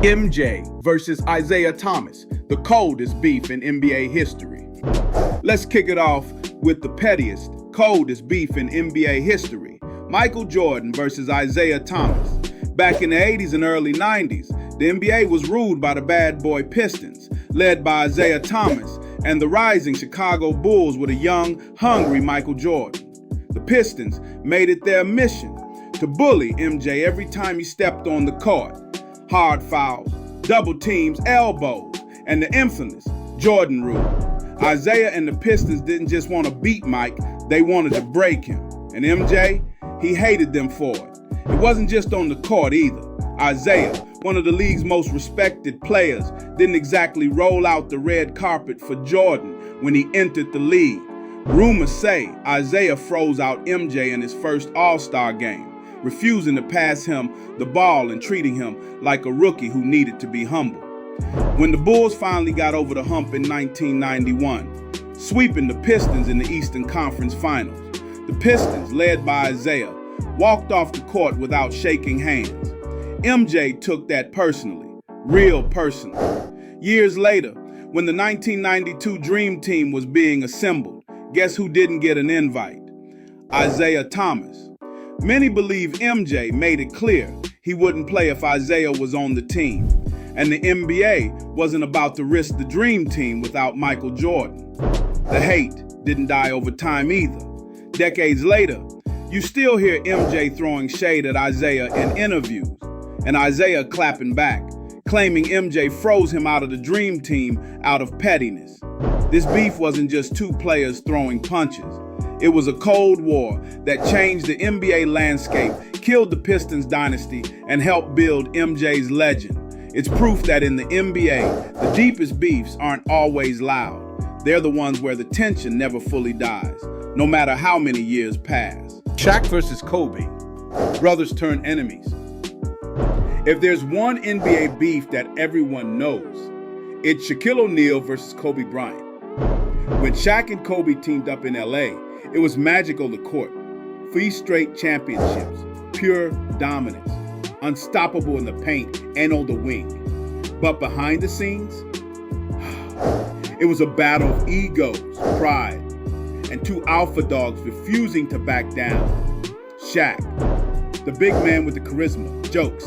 MJ versus Isiah Thomas, the coldest beef in NBA history. Let's kick it off with the pettiest, coldest beef in NBA history. Michael Jordan versus Isiah Thomas. Back in the 80s and early 90s, the NBA was ruled by the bad boy Pistons, led by Isiah Thomas and the rising Chicago Bulls with a young, hungry Michael Jordan. The Pistons made it their mission to bully MJ every time he stepped on the court. Hard fouls, double teams, elbows, and the infamous Jordan rule. Isiah and the Pistons didn't just want to beat Mike, they wanted to break him. And MJ, he hated them for it. It wasn't just on the court either. Isiah, one of the league's most respected players, didn't exactly roll out the red carpet for Jordan when he entered the league. Rumors say Isiah froze out MJ in his first All-Star game, refusing to pass him the ball and treating him like a rookie who needed to be humble. When the Bulls finally got over the hump in 1991, sweeping the Pistons in the Eastern Conference Finals, the Pistons, led by Isiah, walked off the court without shaking hands. MJ took that personally, real personally. Years later, when the 1992 Dream Team was being assembled, guess who didn't get an invite? Isiah Thomas. Many believe MJ made it clear he wouldn't play if Isiah was on the team, and the NBA wasn't about to risk the Dream Team without Michael Jordan. The hate didn't die over time either. Decades later, you still hear MJ throwing shade at Isiah in interviews, and Isiah clapping back, claiming MJ froze him out of the Dream Team out of pettiness. This beef wasn't just two players throwing punches. It was a Cold War that changed the NBA landscape, killed the Pistons dynasty, and helped build MJ's legend. It's proof that in the NBA, the deepest beefs aren't always loud. They're the ones where the tension never fully dies, no matter how many years pass. Shaq versus Kobe, brothers turn enemies. If there's one NBA beef that everyone knows, it's Shaquille O'Neal versus Kobe Bryant. When Shaq and Kobe teamed up in LA, it was magic on the court. 3 straight championships, pure dominance, unstoppable in the paint and on the wing. But behind the scenes, it was a battle of egos, pride, and 2 alpha dogs refusing to back down. Shaq, the big man with the charisma, jokes,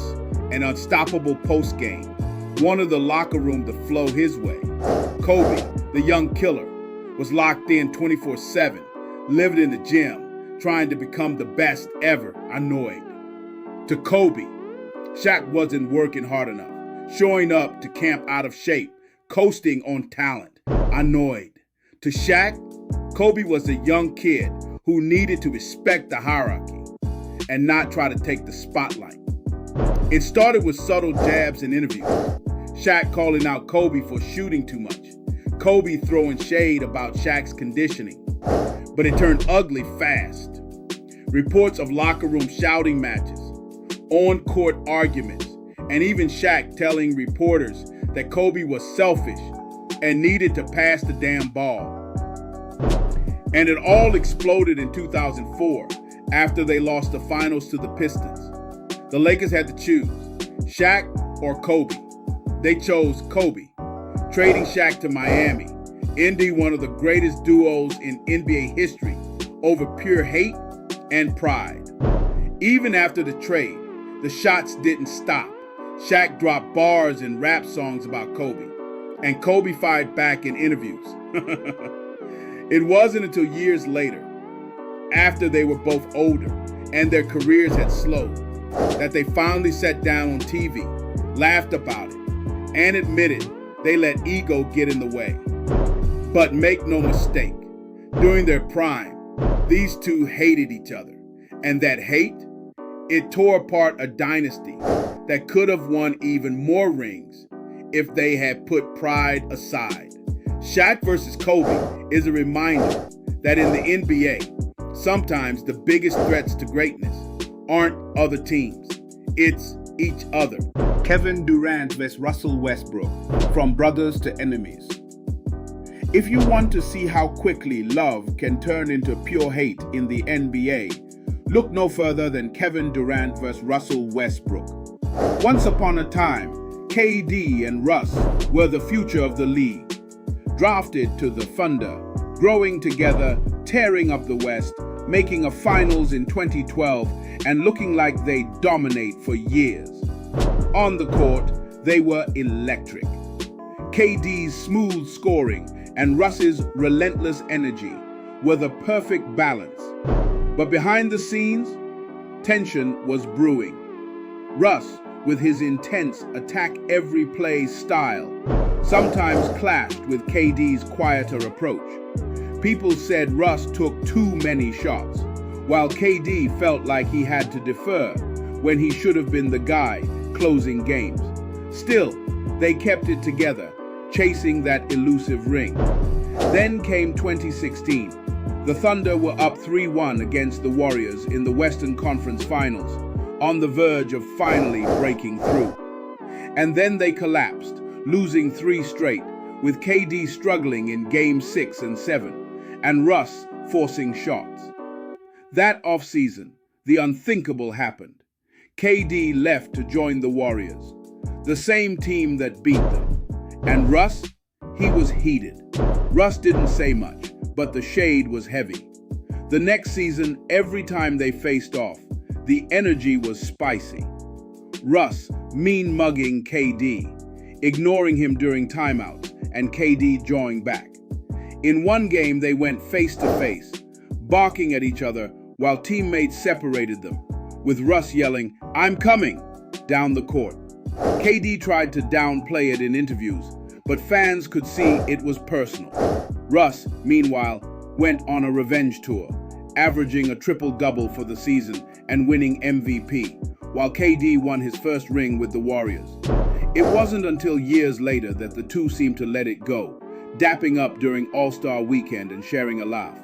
and unstoppable post-game, wanted the locker room to flow his way. Kobe, the young killer, was locked in 24/7, living in the gym, trying to become the best ever, annoyed. To Kobe, Shaq wasn't working hard enough, showing up to camp out of shape, coasting on talent, annoyed. To Shaq, Kobe was a young kid who needed to respect the hierarchy and not try to take the spotlight. It started with subtle jabs in interviews. Shaq calling out Kobe for shooting too much. Kobe throwing shade about Shaq's conditioning. But it turned ugly fast. Reports of locker room shouting matches, on-court arguments, and even Shaq telling reporters that Kobe was selfish and needed to pass the damn ball. And it all exploded in 2004 after they lost the finals to the Pistons. The Lakers had to choose, Shaq or Kobe. They chose Kobe, trading Shaq to Miami, ending one of the greatest duos in NBA history over pure hate and pride. Even after the trade, the shots didn't stop. Shaq dropped bars and rap songs about Kobe, and Kobe fired back in interviews. It wasn't until years later, after they were both older and their careers had slowed, that they finally sat down on TV, laughed about it, and admitted they let ego get in the way. But make no mistake, during their prime, these two hated each other. And that hate, it tore apart a dynasty that could have won even more rings if they had put pride aside. Shaq versus Kobe is a reminder that in the NBA, sometimes the biggest threats to greatness aren't other teams, it's each other. Kevin Durant vs. Russell Westbrook, from brothers to enemies. If you want to see how quickly love can turn into pure hate in the NBA, look no further than Kevin Durant vs. Russell Westbrook. Once upon a time, KD and Russ were the future of the league. Drafted to the Thunder, growing together, tearing up the West, making a finals in 2012, and looking like they'd dominate for years. On the court, they were electric. KD's smooth scoring and Russ's relentless energy were the perfect balance. But behind the scenes, tension was brewing. Russ, with his intense attack-every-play style, sometimes clashed with KD's quieter approach. People said Russ took too many shots, while KD felt like he had to defer when he should have been the guy closing games. Still, they kept it together, chasing that elusive ring. Then came 2016. The Thunder were up 3-1 against the Warriors in the Western Conference Finals, on the verge of finally breaking through. And then they collapsed, losing 3 straight, with KD struggling in Game 6 and 7, and Russ forcing shots. That offseason, the unthinkable happened. KD left to join the Warriors, the same team that beat them. And Russ, he was heated. Russ didn't say much, but the shade was heavy. The next season, every time they faced off, the energy was spicy. Russ mean-mugging KD, ignoring him during timeouts, and KD drawing back. In one game, they went face-to-face, barking at each other while teammates separated them, with Russ yelling, "I'm coming," down the court. KD tried to downplay it in interviews, but fans could see it was personal. Russ, meanwhile, went on a revenge tour, averaging a triple-double for the season and winning MVP, while KD won his first ring with the Warriors. It wasn't until years later that the two seemed to let it go, dapping up during All-Star Weekend and sharing a laugh.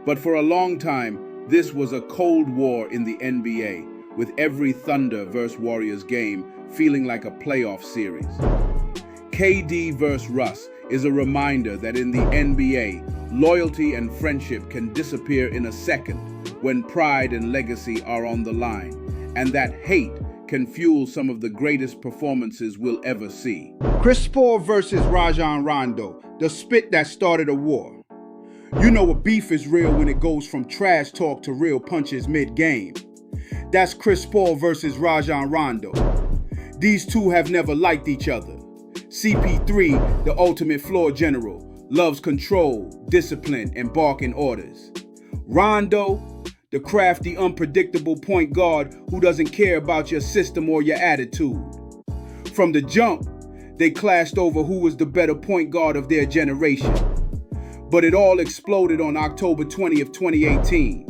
But for a long time, this was a cold war in the NBA, with every Thunder vs. Warriors game feeling like a playoff series. KD vs. Russ is a reminder that in the NBA, loyalty and friendship can disappear in a second when pride and legacy are on the line, and that hate can fuel some of the greatest performances we'll ever see. Chris Paul versus Rajon Rondo, the spit that started a war. You know a beef is real when it goes from trash talk to real punches mid-game. That's Chris Paul versus Rajon Rondo. These two have never liked each other. CP3, the ultimate floor general, loves control, discipline, and barking orders. Rondo, the crafty, unpredictable point guard who doesn't care about your system or your attitude. From the jump, they clashed over who was the better point guard of their generation. But it all exploded on October 20th, 2018.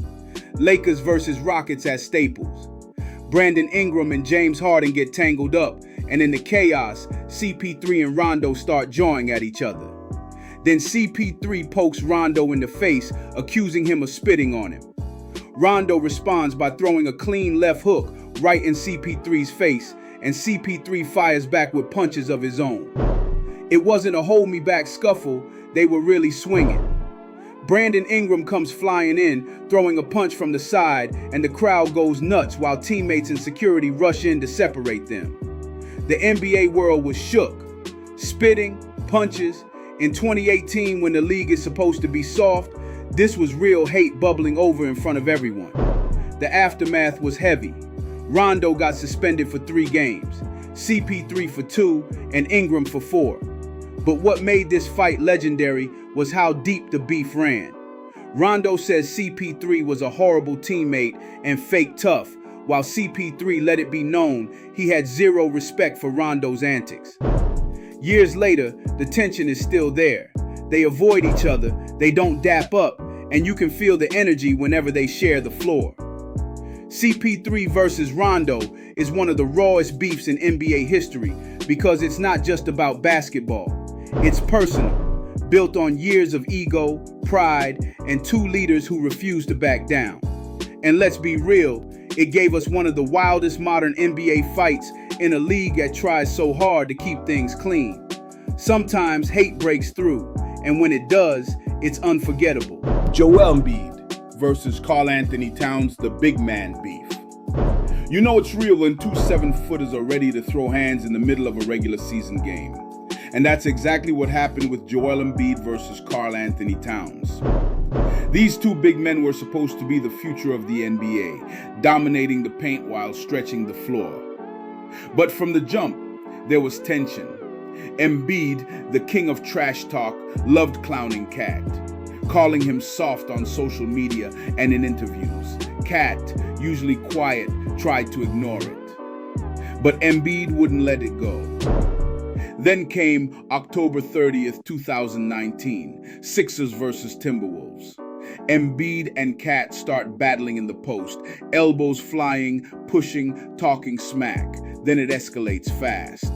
Lakers versus Rockets at Staples. Brandon Ingram and James Harden get tangled up, and in the chaos, CP3 and Rondo start jawing at each other. Then CP3 pokes Rondo in the face, accusing him of spitting on him. Rondo responds by throwing a clean left hook right in CP3's face, and CP3 fires back with punches of his own. It wasn't a hold-me-back scuffle, they were really swinging. Brandon Ingram comes flying in, throwing a punch from the side, and the crowd goes nuts while teammates and security rush in to separate them. The NBA world was shook. Spitting, punches. In 2018, when the league is supposed to be soft, this was real hate bubbling over in front of everyone. The aftermath was heavy. Rondo got suspended for 3 games, CP3 for 2, and Ingram for 4. But what made this fight legendary was how deep the beef ran. Rondo says CP3 was a horrible teammate and fake tough, while CP3 let it be known he had zero respect for Rondo's antics. Years later, the tension is still there. They avoid each other, they don't dap up, and you can feel the energy whenever they share the floor. CP3 versus Rondo is one of the rawest beefs in NBA history because it's not just about basketball. It's personal, built on years of ego, pride, and 2 leaders who refuse to back down. And let's be real, it gave us one of the wildest modern NBA fights in a league that tries so hard to keep things clean. Sometimes hate breaks through, and when it does, it's unforgettable. Joel Embiid versus Karl Anthony Towns, the big man beef. You know it's real when two 7-footers are ready to throw hands in the middle of a regular season game. And that's exactly what happened with Joel Embiid versus Karl Anthony Towns. These two big men were supposed to be the future of the NBA, dominating the paint while stretching the floor. But from the jump, there was tension. Embiid, the king of trash talk, loved clowning Cat, calling him soft on social media and in interviews. Cat, usually quiet, tried to ignore it. But Embiid wouldn't let it go. Then came October 30th, 2019, Sixers versus Timberwolves. Embiid and Cat start battling in the post, elbows flying, pushing, talking smack. Then it escalates fast.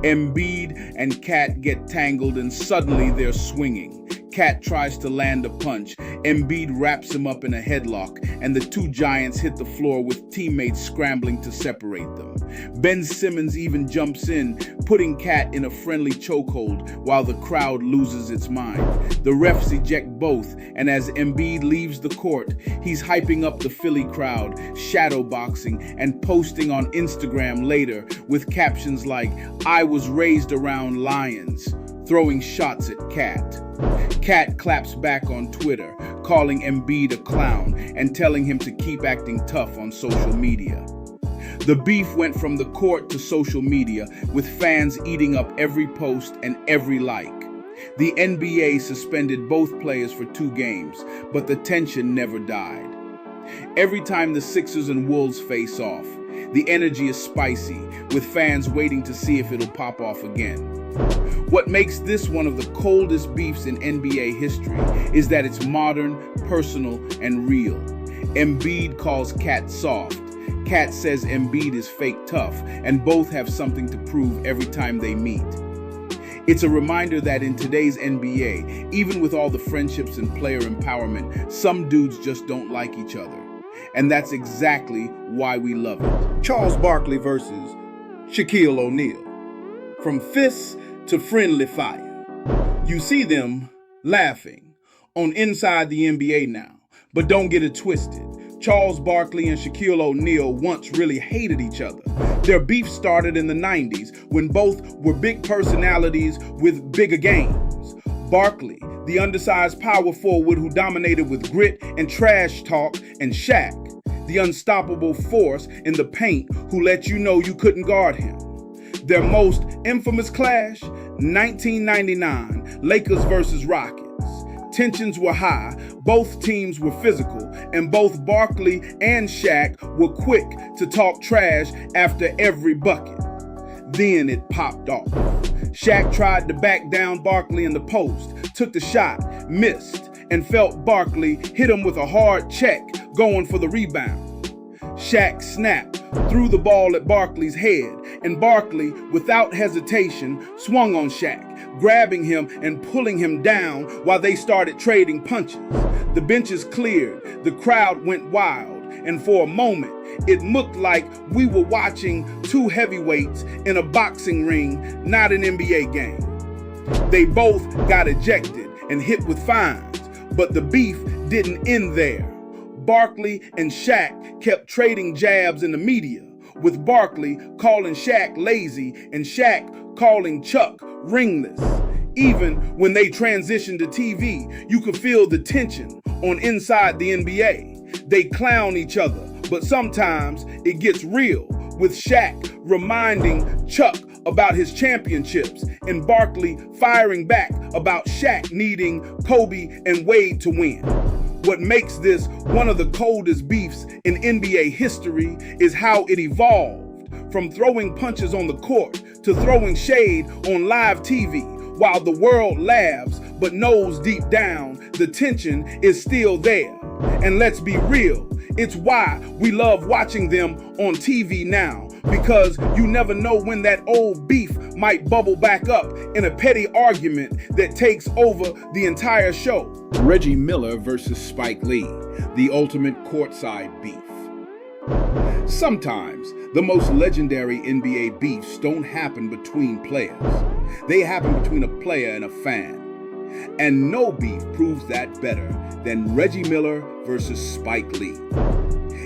Embiid and Cat get tangled and suddenly they're swinging. Cat tries to land a punch. Embiid wraps him up in a headlock, and the two giants hit the floor with teammates scrambling to separate them. Ben Simmons even jumps in, putting Cat in a friendly chokehold while the crowd loses its mind. The refs eject both, and as Embiid leaves the court, he's hyping up the Philly crowd, shadowboxing, and posting on Instagram later with captions like, "I was raised around lions," throwing shots at Cat. Cat claps back on Twitter, calling Embiid a clown and telling him to keep acting tough on social media. The beef went from the court to social media, with fans eating up every post and every like. The NBA suspended both players for 2 games, but the tension never died. Every time the Sixers and Wolves face off, the energy is spicy, with fans waiting to see if it'll pop off again. What makes this one of the coldest beefs in NBA history is that it's modern, personal, and real. Embiid calls Cat soft. Cat says Embiid is fake tough, and both have something to prove every time they meet. It's a reminder that in today's NBA, even with all the friendships and player empowerment, some dudes just don't like each other. And that's exactly why we love it. Charles Barkley versus Shaquille O'Neal. From fists to friendly fire. You see them laughing on Inside the NBA now, but don't get it twisted. Charles Barkley and Shaquille O'Neal once really hated each other. Their beef started in the 90s when both were big personalities with bigger games. Barkley, the undersized power forward who dominated with grit and trash talk, and Shaq, the unstoppable force in the paint who let you know you couldn't guard him. Their most infamous clash, 1999, Lakers versus Rockets. Tensions were high, both teams were physical, and both Barkley and Shaq were quick to talk trash after every bucket. Then it popped off. Shaq tried to back down Barkley in the post, took the shot, missed, and felt Barkley hit him with a hard check, going for the rebound. Shaq snapped, threw the ball at Barkley's head, and Barkley, without hesitation, swung on Shaq, grabbing him and pulling him down while they started trading punches. The benches cleared, the crowd went wild, and for a moment, it looked like we were watching two heavyweights in a boxing ring, not an NBA game. They both got ejected and hit with fines, but the beef didn't end there. Barkley and Shaq kept trading jabs in the media, with Barkley calling Shaq lazy and Shaq calling Chuck ringless. Even when they transitioned to TV, you could feel the tension on Inside the NBA. They clown each other, but sometimes it gets real, with Shaq reminding Chuck about his championships and Barkley firing back about Shaq needing Kobe and Wade to win. What makes this one of the coldest beefs in NBA history is how it evolved from throwing punches on the court to throwing shade on live TV. While the world laughs but knows deep down the tension is still there. And let's be real, it's why we love watching them on TV now, because you never know when that old beef might bubble back up in a petty argument that takes over the entire show. Reggie Miller versus Spike Lee, the ultimate courtside beef. Sometimes the most legendary NBA beefs don't happen between players. They happen between a player and a fan. And no beef proves that better than Reggie Miller versus Spike Lee.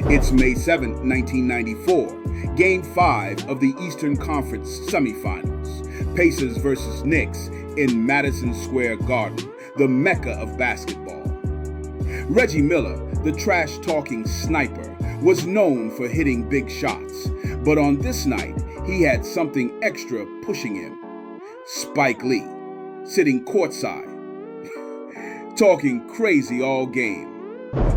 It's May 7, 1994, Game 5 of the Eastern Conference semifinals. Pacers versus Knicks in Madison Square Garden, the mecca of basketball. Reggie Miller, the trash-talking sniper, was known for hitting big shots, but on this night, he had something extra pushing him. Spike Lee, sitting courtside, talking crazy all game.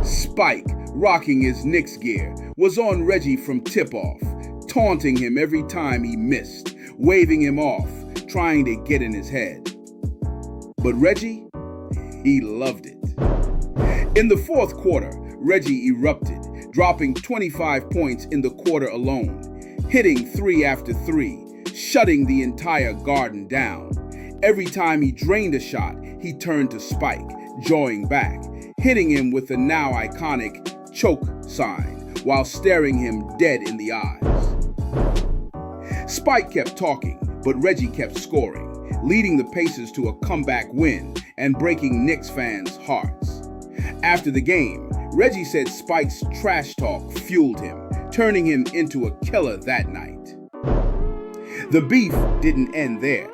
Spike, rocking his Knicks gear, was on Reggie from tip-off, taunting him every time he missed, waving him off, trying to get in his head. But Reggie, he loved it. In the fourth quarter, Reggie erupted, dropping 25 points in the quarter alone, hitting 3 after 3, shutting the entire Garden down. Every time he drained a shot, he turned to Spike, jawing back, hitting him with the now iconic choke sign while staring him dead in the eyes. Spike kept talking, but Reggie kept scoring, leading the Pacers to a comeback win and breaking Knicks fans' hearts. After the game, Reggie said Spike's trash talk fueled him, turning him into a killer that night. The beef didn't end there.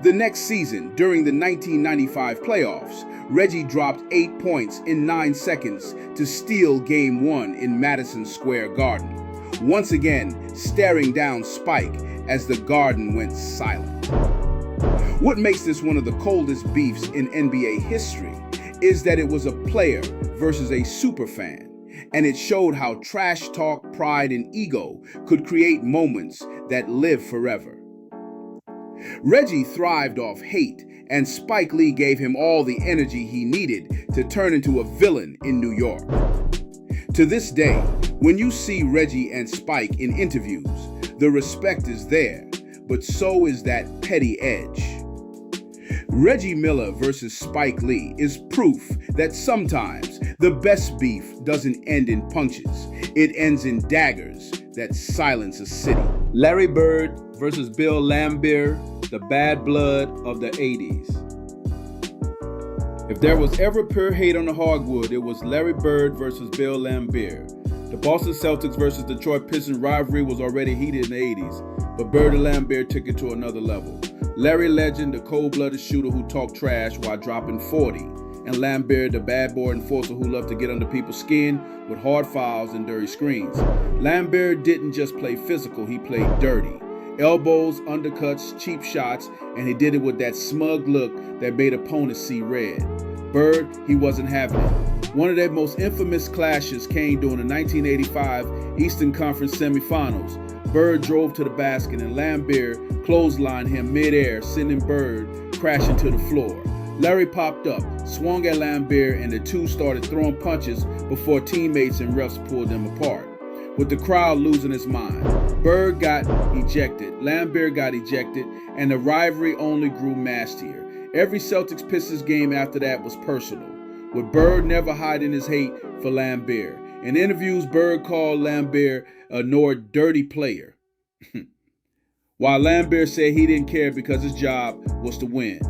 The next season, during the 1995 playoffs, Reggie dropped 8 points in 9 seconds to steal Game 1 in Madison Square Garden, once again staring down Spike as the Garden went silent. What makes this one of the coldest beefs in NBA history is that it was a player versus a superfan, and it showed how trash talk, pride, and ego could create moments that live forever. Reggie thrived off hate, and Spike Lee gave him all the energy he needed to turn into a villain in New York. To this day, when you see Reggie and Spike in interviews, the respect is there, but so is that petty edge. Reggie Miller versus Spike Lee is proof that sometimes the best beef doesn't end in punches. It ends in daggers that silence a city. Larry Bird versus Bill Laimbeer, the bad blood of the 80s. If there was ever pure hate on the hardwood, it was Larry Bird versus Bill Laimbeer. The Boston Celtics versus Detroit Pistons rivalry was already heated in the 80s, but Bird and Laimbeer took it to another level. Larry Legend, the cold-blooded shooter who talked trash while dropping 40, and Laimbeer, the bad boy enforcer who loved to get under people's skin with hard fouls and dirty screens. Laimbeer didn't just play physical, he played dirty. Elbows, undercuts, cheap shots, and he did it with that smug look that made opponents see red. Bird, he wasn't having it. One of their most infamous clashes came during the 1985 Eastern Conference semifinals. Bird drove to the basket and Laimbeer clotheslined him midair, sending Bird crashing to the floor. Larry popped up, swung at Laimbeer, and the two started throwing punches before teammates and refs pulled them apart, with the crowd losing its mind. Bird got ejected, Laimbeer got ejected, and the rivalry only grew nastier. Every Celtics-Pistons game after that was personal, with Bird never hiding his hate for Laimbeer. In interviews, Bird called Laimbeer a dirty player, while Laimbeer said he didn't care because his job was to win.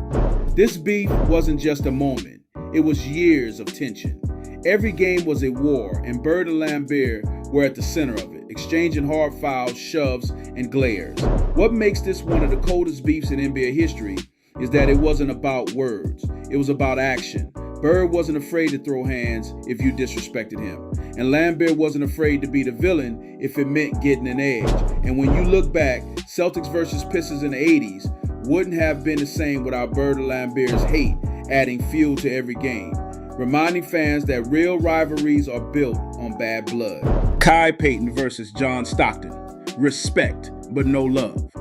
This beef wasn't just a moment, it was years of tension. Every game was a war, and Bird and Laimbeer were at the center of it, exchanging hard fouls, shoves, and glares. What makes this one of the coldest beefs in NBA history is that it wasn't about words, it was about action. Bird wasn't afraid to throw hands if you disrespected him, and Laimbeer wasn't afraid to be the villain if it meant getting an edge. And when you look back, Celtics versus Pistons in the 80s wouldn't have been the same without Bird and Laimbeer's hate adding fuel to every game, reminding fans that real rivalries are built on bad blood. Payton versus John Stockton. Respect, but no love.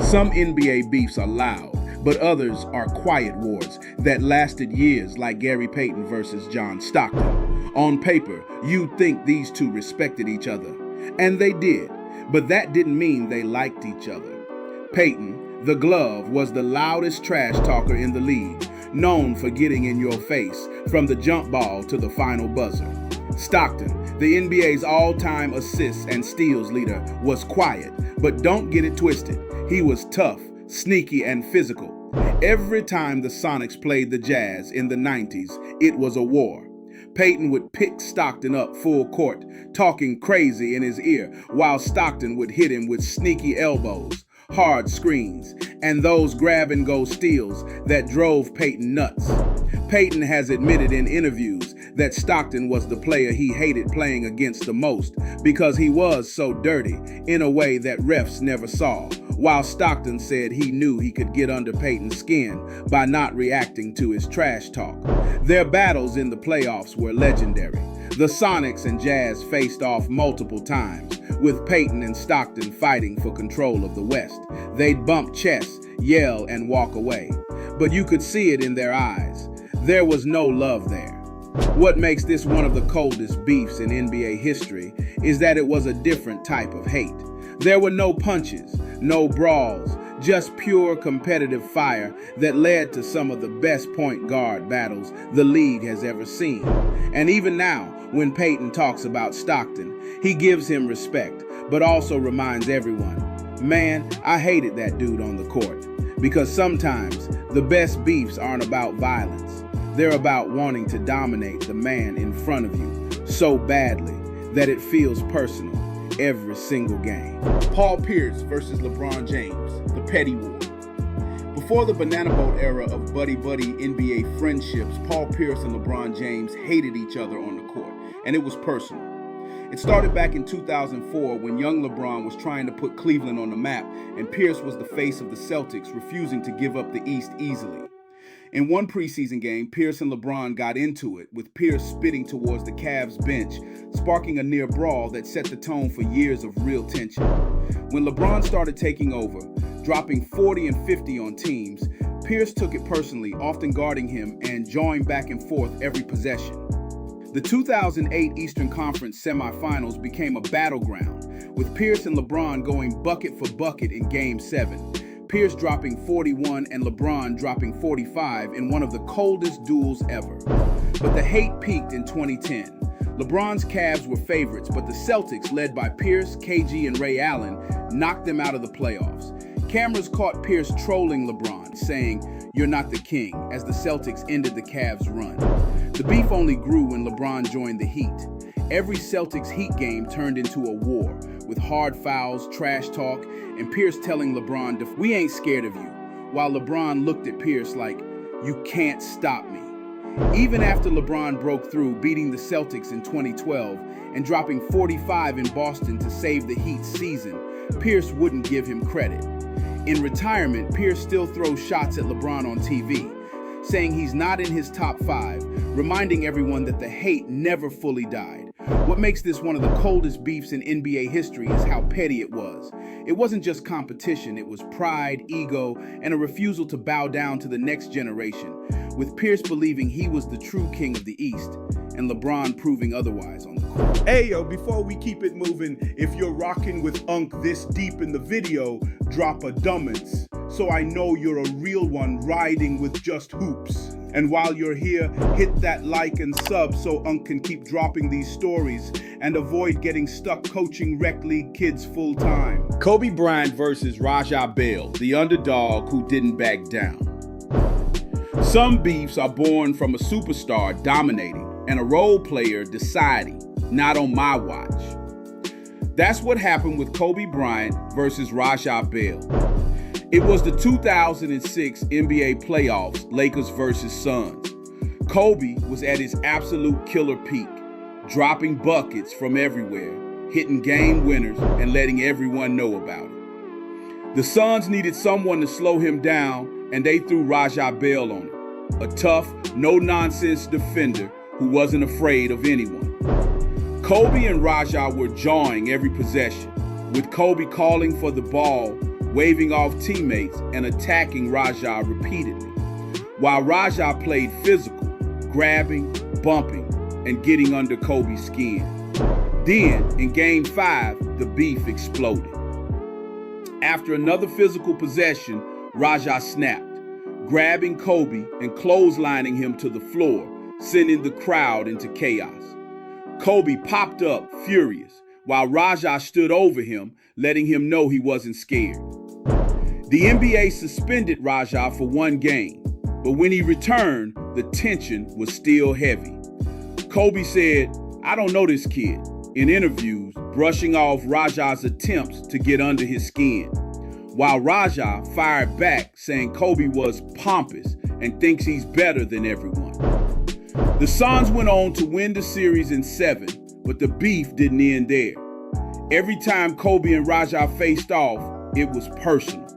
Some NBA beefs are loud, but others are quiet wars that lasted years, like Gary Payton versus John Stockton. On paper, you'd think these two respected each other, and they did, but that didn't mean they liked each other. Payton, the glove, was the loudest trash talker in the league, known for getting in your face from the jump ball to the final buzzer. Stockton, the NBA's all-time assists and steals leader, was quiet, but don't get it twisted. He was tough, sneaky, and physical. Every time the Sonics played the Jazz in the 90s, it was a war. Payton would pick Stockton up full court, talking crazy in his ear, while Stockton would hit him with sneaky elbows, hard screens, and those grab-and-go steals that drove Payton nuts. Payton has admitted in interviews that Stockton was the player he hated playing against the most because he was so dirty in a way that refs never saw, while Stockton said he knew he could get under Payton's skin by not reacting to his trash talk. Their battles in the playoffs were legendary. The Sonics and Jazz faced off multiple times, with Payton and Stockton fighting for control of the West. They'd bump chests, yell, and walk away. But you could see it in their eyes. There was no love there. What makes this one of the coldest beefs in NBA history is that it was a different type of hate. There were no punches, no brawls, just pure competitive fire that led to some of the best point guard battles the league has ever seen. And even now, when Payton talks about Stockton, he gives him respect, but also reminds everyone, man, I hated that dude on the court. Because sometimes the best beefs aren't about violence. They're about wanting to dominate the man in front of you so badly that it feels personal every single game. Paul Pierce versus LeBron James, the Petty War. Before the banana boat era of buddy-buddy NBA friendships, Paul Pierce and LeBron James hated each other on the court, and it was personal. It started back in 2004 when young LeBron was trying to put Cleveland on the map, and Pierce was the face of the Celtics, refusing to give up the East easily. In one preseason game, Pierce and LeBron got into it, with Pierce spitting towards the Cavs bench, sparking a near brawl that set the tone for years of real tension. When LeBron started taking over, dropping 40 and 50 on teams, Pierce took it personally, often guarding him and jawing back and forth every possession. The 2008 Eastern Conference semifinals became a battleground, with Pierce and LeBron going bucket for bucket in Game 7. Pierce dropping 41 and LeBron dropping 45 in one of the coldest duels ever. But the hate peaked in 2010. LeBron's Cavs were favorites, but the Celtics, led by Pierce, KG, and Ray Allen, knocked them out of the playoffs. Cameras caught Pierce trolling LeBron, saying, "You're not the king," as the Celtics ended the Cavs' run. The beef only grew when LeBron joined the Heat. Every Celtics Heat game turned into a war, with hard fouls, trash talk, and Pierce telling LeBron, "We ain't scared of you," while LeBron looked at Pierce like, "You can't stop me." Even after LeBron broke through, beating the Celtics in 2012 and dropping 45 in Boston to save the Heat's season, Pierce wouldn't give him credit. In retirement, Pierce still throws shots at LeBron on TV, saying he's not in his top 5, reminding everyone that the hate never fully died. What makes this one of the coldest beefs in NBA history is how petty it was. It wasn't just competition, it was pride, ego, and a refusal to bow down to the next generation, with Pierce believing he was the true king of the East, and LeBron proving otherwise on the court. Hey yo, before we keep it moving, if you're rocking with Unk this deep in the video, drop a dumbance, so I know you're a real one riding with just hoops. And while you're here, hit that like and sub so Unk can keep dropping these stories and avoid getting stuck coaching rec league kids full time. Kobe Bryant versus Raja Bell, the underdog who didn't back down. Some beefs are born from a superstar dominating and a role player deciding, not on my watch. That's what happened with Kobe Bryant versus Raja Bell. It was the 2006 NBA playoffs, Lakers versus Suns. Kobe was at his absolute killer peak, dropping buckets from everywhere, hitting game winners, and letting everyone know about it. The Suns needed someone to slow him down, and they threw Raja Bell on him, a tough, no-nonsense defender who wasn't afraid of anyone. Kobe and Raja were jawing every possession, with Kobe calling for the ball, waving off teammates, and attacking Raja repeatedly, while Raja played physical, grabbing, bumping, and getting under Kobe's skin. Then, in Game 5, the beef exploded. After another physical possession, Raja snapped, grabbing Kobe and clotheslining him to the floor, sending the crowd into chaos. Kobe popped up, furious, while Raja stood over him, letting him know he wasn't scared. The NBA suspended Raja for one game, but when he returned, the tension was still heavy. Kobe said, "I don't know this kid," in interviews, brushing off Raja's attempts to get under his skin, while Raja fired back saying Kobe was pompous and thinks he's better than everyone. The Suns went on to win the series in 7, but the beef didn't end there. Every time Kobe and Raja faced off, it was personal.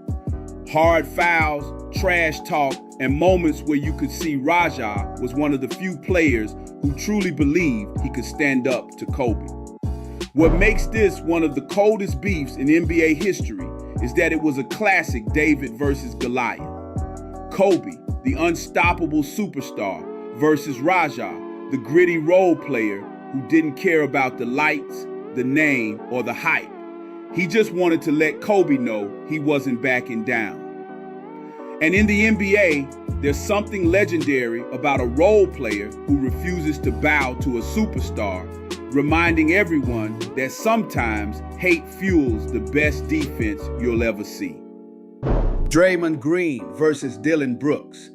Hard fouls, trash talk, and moments where you could see Raja was one of the few players who truly believed he could stand up to Kobe. What makes this one of the coldest beefs in NBA history is that it was a classic David versus Goliath. Kobe, the unstoppable superstar, versus Raja, the gritty role player who didn't care about the lights, the name, or the hype. He just wanted to let Kobe know he wasn't backing down. And in the NBA, there's something legendary about a role player who refuses to bow to a superstar, reminding everyone that sometimes hate fuels the best defense you'll ever see. Draymond Green versus Dillon Brooks,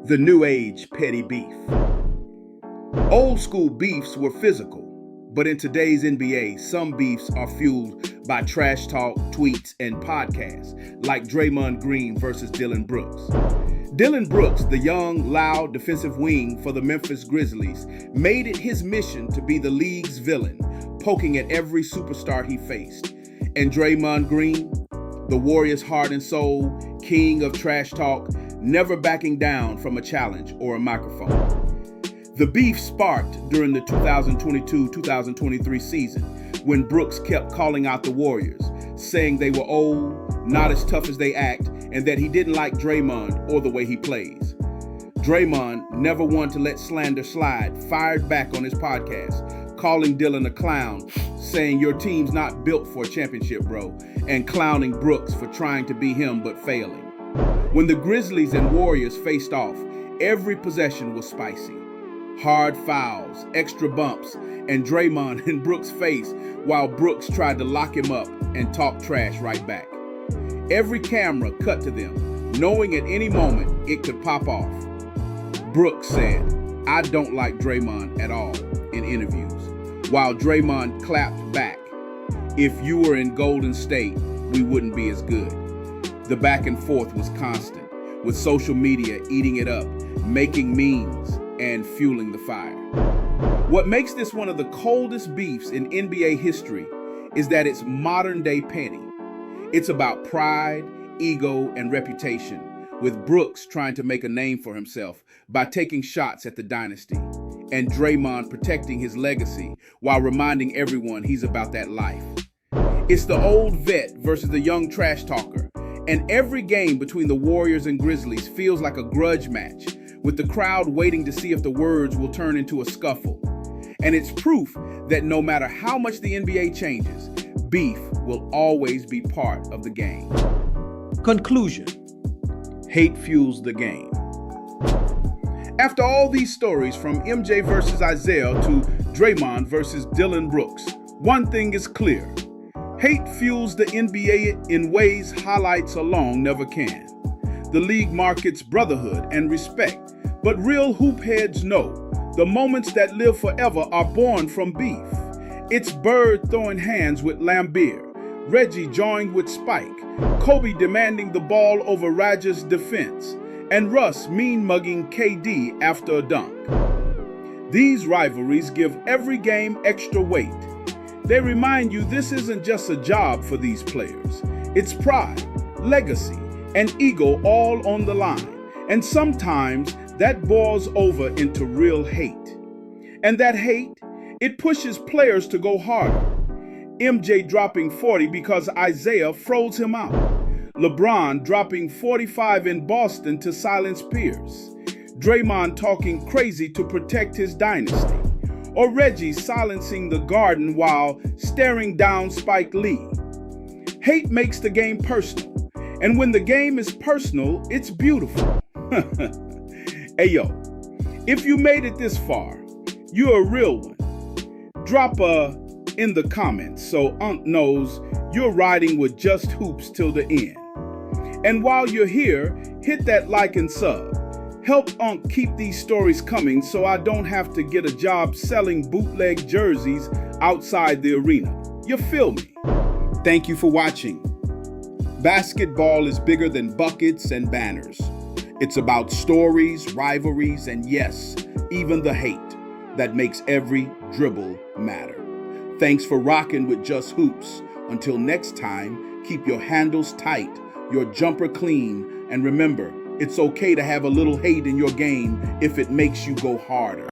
the new age petty beef. Old school beefs were physical, but in today's NBA, some beefs are fueled by trash talk, tweets, and podcasts, like Draymond Green versus Dillon Brooks. Dillon Brooks, the young, loud defensive wing for the Memphis Grizzlies, made it his mission to be the league's villain, poking at every superstar he faced. And Draymond Green, the Warriors' heart and soul, king of trash talk, never backing down from a challenge or a microphone. The beef sparked during the 2022-2023 season when Brooks kept calling out the Warriors, saying they were old, not as tough as they act, and that he didn't like Draymond or the way he plays. Draymond, never one to let slander slide, fired back on his podcast, calling Dillon a clown, saying your team's not built for a championship, bro, and clowning Brooks for trying to be him but failing. When the Grizzlies and Warriors faced off, every possession was spicy. Hard fouls, extra bumps, and Draymond in Brooks' face while Brooks tried to lock him up and talk trash right back. Every camera cut to them, knowing at any moment it could pop off. Brooks said, "I don't like Draymond at all," in interviews, while Draymond clapped back, "If you were in Golden State, we wouldn't be as good." The back and forth was constant, with social media eating it up, making memes, and fueling the fire. What makes this one of the coldest beefs in NBA history is that it's modern day petty. It's about pride, ego, and reputation, with Brooks trying to make a name for himself by taking shots at the Dynasty, and Draymond protecting his legacy while reminding everyone he's about that life. It's the old vet versus the young trash talker, and every game between the Warriors and Grizzlies feels like a grudge match, with the crowd waiting to see if the words will turn into a scuffle. And it's proof that no matter how much the NBA changes, beef will always be part of the game. Conclusion: hate fuels the game. After all these stories from MJ versus Isiah to Draymond versus Dillon Brooks, one thing is clear. Hate fuels the NBA in ways highlights alone never can. The league markets brotherhood and respect, but real hoop heads know the moments that live forever are born from beef. It's Bird throwing hands with Laimbeer, Reggie joined with Spike, Kobe demanding the ball over Raja's defense, and Russ mean-mugging KD after a dunk. These rivalries give every game extra weight. They remind you this isn't just a job for these players. It's pride, legacy, and ego all on the line. And sometimes that boils over into real hate. And that hate, it pushes players to go harder. MJ dropping 40 because Isiah froze him out. LeBron dropping 45 in Boston to silence Pierce. Draymond talking crazy to protect his dynasty. Or Reggie silencing the Garden while staring down Spike Lee. Hate makes the game personal. And when the game is personal, it's beautiful. Hey yo, if you made it this far, you're a real one. Drop a in the comments so Unc knows you're riding with Just Hoops till the end. And while you're here, hit that like and sub. Help Unc keep these stories coming so I don't have to get a job selling bootleg jerseys outside the arena. You feel me? Thank you for watching. Basketball is bigger than buckets and banners. It's about stories, rivalries, and yes, even the hate that makes every dribble matter. Thanks for rocking with Just Hoops. Until next time, keep your handles tight, your jumper clean, and remember, it's okay to have a little hate in your game if it makes you go harder.